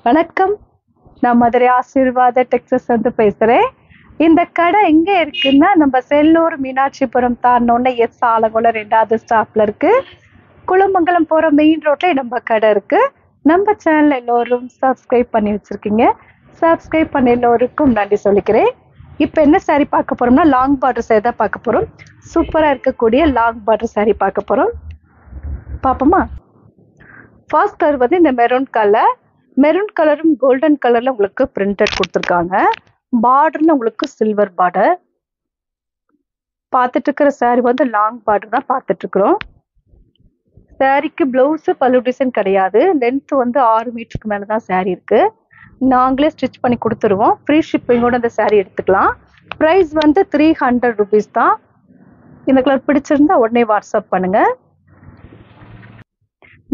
வணக்கம். நான் மதுரை ஆசீர்வாத டெக்ஸஸ் வந்து பேசுறேன். இந்த கடை எங்க இருக்குன்னா, நம்ம செல்லூர் மீனாட்சிபுரம் தாண்டினோடனே எஸ் ஆலங்குளம் 2வது ஸ்டாப்ல இருக்கு. குளமங்கலம் போற மெயின் ரோட்ல நம்ம கடை இருக்கு. நம்ம சேனல் எல்லோரும் சப்ஸ்கிரைப் பண்ணி வச்சிருக்கீங்க. சப்ஸ்கிரைப் பண்ண எல்லோருக்கும் நன்றி சொல்லிக்கிறேன். இப்போ என்ன saree பார்க்க போறோம்னா, லாங் பார்டர் saree தான் பார்க்க போறோம். சூப்பரா இருக்கக்கூடிய லாங் பார்டர் saree பார்க்க போறோம். பார்ப்போமா? ஃபர்ஸ்ட் கலர் வந்து இந்த மெரூன் கலரும் கோல்டன் கலர்ல உங்களுக்கு பிரிண்டட் கொடுத்துருக்காங்க. பார்டர்ல உங்களுக்கு சில்வர் பார்டர். பார்த்துட்டு இருக்கிற saree வந்து லாங் பார்டர் தான் பார்த்துட்டு இருக்கிறோம். சாரிக்கு பிளவுஸ் பல்லு டிசைன் கிடையாது. லென்த் வந்து 6 மீட்டருக்கு மேல தான் saree இருக்கு. நாங்களே ஸ்டிச் பண்ணி கொடுத்துருவோம். ஃப்ரீ ஷிப்பிங்கோட அந்த saree எடுத்துக்கலாம். ப்ரைஸ் வந்து 300 rupees தான். இந்த கலர் பிடிச்சிருந்தா உடனே வாட்ஸ்அப் பண்ணுங்க.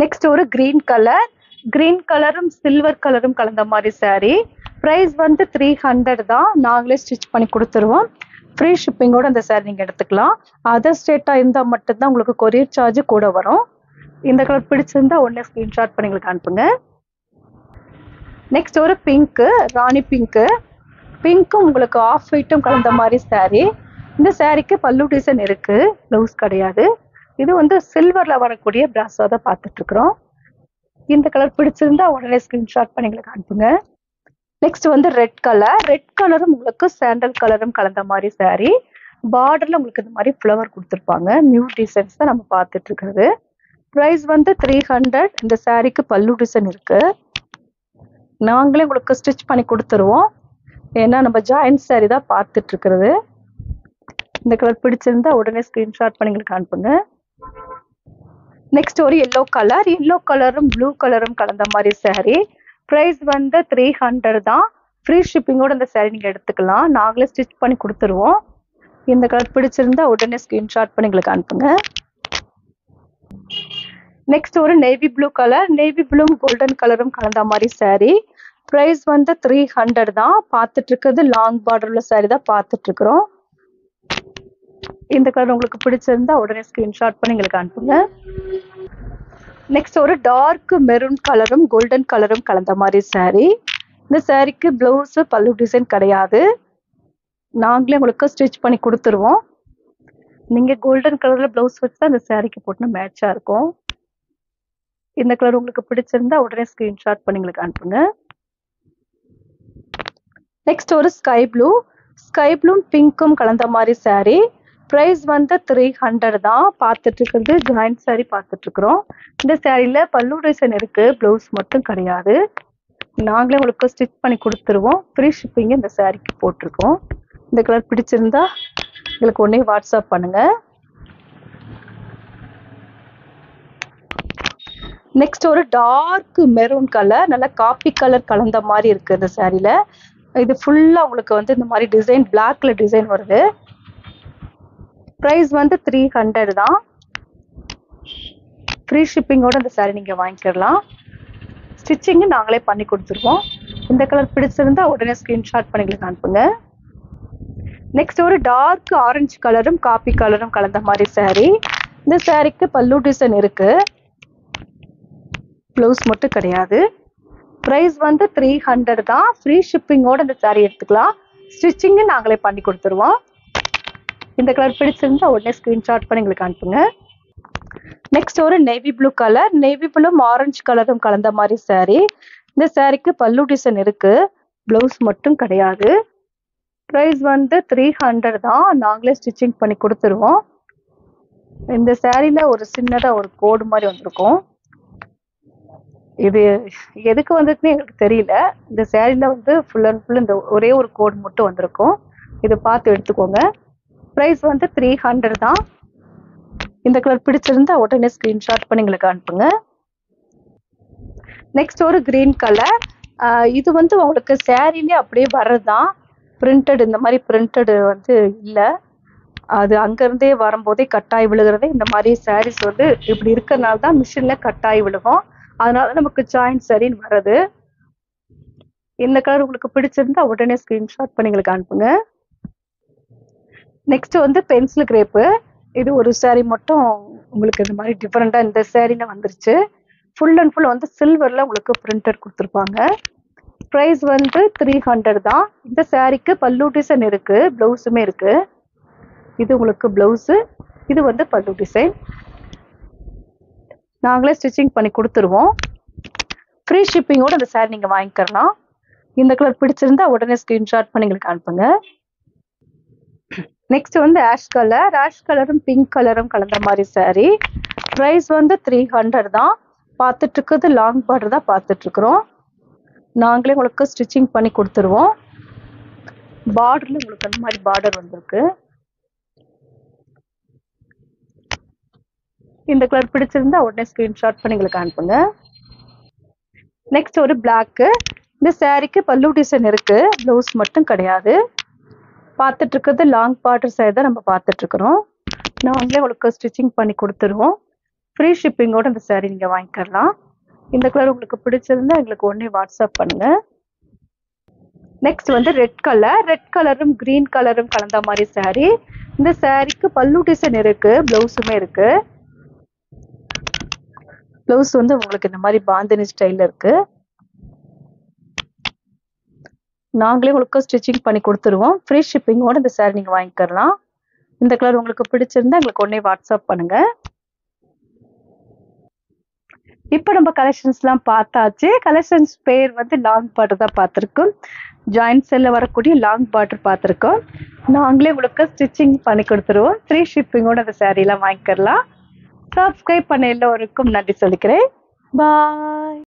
நெக்ஸ்ட் ஒரு கிரீன் கலரும் சில்வர் கலரும் கலந்த மாதிரி saree. ப்ரைஸ் வந்து 300 தான். நாங்களே ஸ்டிச் பண்ணி கொடுத்துருவோம். ஃப்ரீ ஷிப்பிங்கோட அந்த saree நீங்கள் எடுத்துக்கலாம். அதர் ஸ்டேட்டாக இருந்தால் மட்டும்தான் உங்களுக்கு கொரியர் சார்ஜ் கூட வரும். இந்த கலர் பிடிச்சிருந்தா உடனே ஸ்க்ரீன்ஷாட் பண்ணி எங்களுக்கு அனுப்புங்க. நெக்ஸ்ட் ஒரு ராணி பிங்க்கும் உங்களுக்கு ஆஃப் ஒயிட்டும் கலந்த மாதிரி saree. இந்த சாரீக்கு பல்லு டிசைன் இருக்கு, ப்ளவுஸ் கிடையாது. இது வந்து சில்வர்ல வரக்கூடிய பிராஸா தான் பார்த்துட்டு இருக்கிறோம். இந்த கலர் பிடிச்சிருந்தா உடனே ஸ்கிரீன்ஷாட் பண்ணி எங்களுக்கு அனுப்புங்க. நெக்ஸ்ட் வந்து ரெட் கலரும் உங்களுக்கு சாண்டல் கலரும் கலந்த மாதிரி saree. பார்டர்ல உங்களுக்கு இந்த மாதிரி ஃப்ளவர் கொடுத்துருப்பாங்க. நியூ டிசைன்ஸ் தான் நம்ம பார்த்துட்டு இருக்கிறது. ப்ரைஸ் வந்து 300. இந்த சாரீக்கு பல்லு டிசைன் இருக்கு. நாங்களே உங்களுக்கு ஸ்டிச் பண்ணி கொடுத்துருவோம். ஏன்னா நம்ம ஜாயின்ட் saree தான் பார்த்துட்டு இருக்கிறது. இந்த கலர் பிடிச்சிருந்தா உடனே ஸ்கிரீன்ஷாட் பண்ணி எங்களுக்கு அனுப்புங்க. நெக்ஸ்ட் ஒரு எல்லோ கலரும் ப்ளூ கலரும் கலந்த மாதிரி saree. ப்ரைஸ் வந்து 300 தான். ஃப்ரீ ஷிப்பிங்கோட இந்த saree நீங்கள் எடுத்துக்கலாம். நாங்களே ஸ்டிச் பண்ணி கொடுத்துருவோம். இந்த கலர் பிடிச்சிருந்தா உடனே ஸ்கிரீன்ஷாட் பண்ணி எங்களுக்கு அனுப்புங்க. நெக்ஸ்ட் ஒரு நேவி ப்ளூவும் கோல்டன் கலரும் கலந்த மாதிரி saree. ப்ரைஸ் வந்து 300 தான். பார்த்துட்டு இருக்கிறது லாங் பார்டர்ல saree தான் பார்த்துட்டு இருக்கிறோம். இந்த கலர் உங்களுக்கு பிடிச்சிருந்தா உடனே ஸ்கிரீன்ஷாட் பண்ணி எங்களுக்கு அனுப்புங்க. நெக்ஸ்ட் ஒரு டார்க் மெரூன் கலரும் கோல்டன் கலரும் கலந்த மாதிரி saree. இந்த சாரீக்கு பிளவுஸ் பல்லு டிசைன் கிடையாது. நாங்களே உங்களுக்கு ஸ்டிச் பண்ணி கொடுத்துருவோம். நீங்க கோல்டன் கலர்ல பிளவுஸ் வச்சு தான் இந்த சாரீக்கு போட்டுனா மேட்சா இருக்கும். இந்த கலர் உங்களுக்கு பிடிச்சிருந்தா உடனே ஸ்கிரீன்ஷாட் பண்ணி எங்களுக்கு அனுப்புங்க. நெக்ஸ்ட் ஒரு ஸ்கை ப்ளூ பிங்க்கும் கலந்த மாதிரி saree. ப்ரைஸ் வந்து 300 தான். பார்த்துட்டு இருக்கிறது ஜாயிண்ட் saree பார்த்துட்டு இருக்கிறோம். இந்த சாரியில பல்லு டிசைன் இருக்கு, பிளவுஸ் மட்டும் கிடையாது. நாங்களே உங்களுக்கு ஸ்டிச் பண்ணி கொடுத்துருவோம். ஃப்ரீ ஷிப்பிங் இந்த சாரீக்கு போட்டிருக்கோம். இந்த கலர் பிடிச்சிருந்தா எங்களுக்கு உடனே வாட்ஸ்அப் பண்ணுங்க. நெக்ஸ்ட் ஒரு டார்க் மெரூன் கலர், நல்ல காப்பி கலர் கலந்த மாதிரி இருக்கு இந்த சாரியில. இது ஃபுல்லா உங்களுக்கு வந்து இந்த மாதிரி டிசைன் பிளாக்ல டிசைன் வருது. ப்ரைஸ் வந்து 300 தான். ஃப்ரீ ஷிப்பிங்கோட இந்த saree நீங்க வாங்கிக்கலாம். ஸ்டிச்சிங் நாங்களே பண்ணி கொடுத்துருவோம். இந்த கலர் பிடிச்சிருந்தா உடனே ஸ்கிரீன்ஷாட் பண்ணி அனுப்புங்க. நெக்ஸ்ட் ஒரு டார்க் ஆரஞ்சு கலரும் காப்பி கலரும் கலந்த மாதிரி saree. இந்த சாரீக்கு பல்லு டிசைன் இருக்கு, ப்ளவுஸ் மட்டும் கிடையாது. ப்ரைஸ் வந்து 300 தான். ஃப்ரீ ஷிப்பிங்கோட இந்த saree எடுத்துக்கலாம். ஸ்டிச்சிங் நாங்களே பண்ணி கொடுத்துருவோம். இந்த கலர் பிடிச்சிருந்தா உடனே ஸ்கிரீன்ஷாட் பண்ணி எங்களுக்கு அனுப்புங்க. நெக்ஸ்ட் ஒரு நேவி ப்ளூவும் ஆரஞ்சு கலரும் கலந்த மாதிரி saree. இந்த சாரீக்கு பல்லு டிசைன் இருக்கு, பிளவுஸ் மட்டும் கிடையாது. ப்ரைஸ் வந்து 300 தான். நாங்களே ஸ்டிச்சிங் பண்ணி கொடுத்துருவோம். இந்த சாரீல ஒரு சின்னதா ஒரு கோடு மாதிரி வந்திருக்கும். இது எதுக்கு வந்ததுன்னு எங்களுக்கு தெரியல. இந்த சாரீல வந்து ஃபுல் அண்ட் ஃபுல் இந்த ஒரே ஒரு கோடு மட்டும் வந்திருக்கும். இதை பார்த்து எடுத்துக்கோங்க. ப்ரைஸ் வந்து 300 தான். இந்த கலர் பிடிச்சிருந்தா உடனே ஸ்கிரீன்ஷாட் பண்ணி எங்களுக்கு அனுப்புங்க. நெக்ஸ்ட் ஒரு கிரீன் கலர். இது வந்து உங்களுக்கு சாரீலே அப்படியே வர்றதுதான். பிரிண்டட் இந்த மாதிரி பிரிண்டட் வந்து இல்லை. அது அங்கேருந்தே வரும்போதே கட்டாய் விழுகிறதே. இந்த மாதிரி சாரீஸ் வந்து இப்படி இருக்கிறதுனால தான் மிஷின்ல கட்டாய் விழுகும். அதனால நமக்கு ஜாயிண்ட் சரின்னு வர்றது. இந்த கலர் உங்களுக்கு பிடிச்சிருந்தா உடனே ஸ்கிரீன்ஷாட் பண்ணி எங்களுக்கு அனுப்புங்க. நெக்ஸ்ட் வந்து பென்சில் கிரேப்பு. இது ஒரு saree மட்டும் உங்களுக்கு இந்த மாதிரி டிஃப்ரெண்டா இந்த சாரீல வந்துருச்சு. ஃபுல் அண்ட் ஃபுல் வந்து சில்வர்ல உங்களுக்கு பிரிண்டட் கொடுத்துருப்பாங்க. ப்ரைஸ் வந்து 300 தான். இந்த சாரீக்கு பல்லு டிசைன் இருக்கு, பிளவுஸுமே இருக்கு. இது உங்களுக்கு பிளவுஸு, இது வந்து பல்லு டிசைன். நாங்களே ஸ்டிச்சிங் பண்ணி கொடுத்துருவோம். ஃப்ரீ ஷிப்பிங்கோட அந்த சாரீ நீங்கள் வாங்கிக்கலாம். இந்த கலர் பிடிச்சிருந்தா உடனே ஸ்க்ரீன்ஷாட் பண்ணி எங்களுக்கு அனுப்புங்க. நெக்ஸ்ட் வந்து ஆஷ் கலரும் பிங்க் கலரும் கலந்த மாதிரி சாரீ. ப்ரைஸ் வந்து 300 தான். பார்த்துட்டு இருக்கிறது லாங் பார்டர் தான் பார்த்துட்டு இருக்கிறோம். நாங்களே உங்களுக்கு ஸ்டிச்சிங் பண்ணி கொடுத்துருவோம். பார்டர்ல உங்களுக்கு அந்த மாதிரி பார்டர் வந்திருக்கு. இந்த கலர் பிடிச்சிருந்தா உடனே ஸ்கிரீன்ஷாட் பண்ணி எங்களுக்கு அனுப்புங்க. நெக்ஸ்ட் ஒரு பிளாக்கு. இந்த சாரீக்கு பல்லு டிசைன் இருக்கு, பிளவுஸ் மட்டும் கிடையாது. பார்த்துட்டு இருக்கிறது லாங் பார்டர் சைடு தான் நம்ம பார்த்துட்டு இருக்கிறோம். நாங்களே உங்களுக்கு ஸ்டிச்சிங் பண்ணி கொடுத்துருவோம். ஃப்ரீ ஷிப்பிங்கோட இந்த சாரீ நீங்கள் வாங்கிக்கலாம். இந்த கலர் உங்களுக்கு பிடிச்சிருந்தா எங்களுக்கு உடனே வாட்ஸ்அப் பண்ணுங்க. நெக்ஸ்ட் வந்து ரெட் கலரும் கிரீன் கலரும் கலந்த மாதிரி சாரீ. இந்த சாரீக்கு பல்லு டிசைன் இருக்கு, பிளவுஸுமே இருக்கு. பிளவுஸ் வந்து உங்களுக்கு இந்த மாதிரி பாந்தினி ஸ்டைல்ல இருக்கு. நாங்களே உங்களுக்கு ஸ்டிச்சிங் பண்ணி கொடுத்துருவோம். ஃப்ரீ ஷிப்பிங்கோட இந்த சாரீ நீங்கள் வாங்கிக்கலாம். இந்த கலர் உங்களுக்கு பிடிச்சிருந்தா எங்களுக்கு உடனே வாட்ஸ்அப் பண்ணுங்க. இப்போ நம்ம கலெக்ஷன்ஸ்லாம் பார்த்தாச்சு. கலெக்ஷன்ஸ் பேர் வந்து லாங் பார்டர் தான் பார்த்துருக்கோம். ஜாயின்ட் செல்ல வரக்கூடிய லாங் பார்டர் பார்த்துருக்கோம். நாங்களே உங்களுக்கு ஸ்டிச்சிங் பண்ணி கொடுத்துருவோம். ஃப்ரீ ஷிப்பிங்கோட அந்த சாரீலாம் வாங்கிக்கலாம். சப்ஸ்கிரைப் பண்ண எல்லோருக்கும் நன்றி சொல்லிக்கிறேன். பாய்.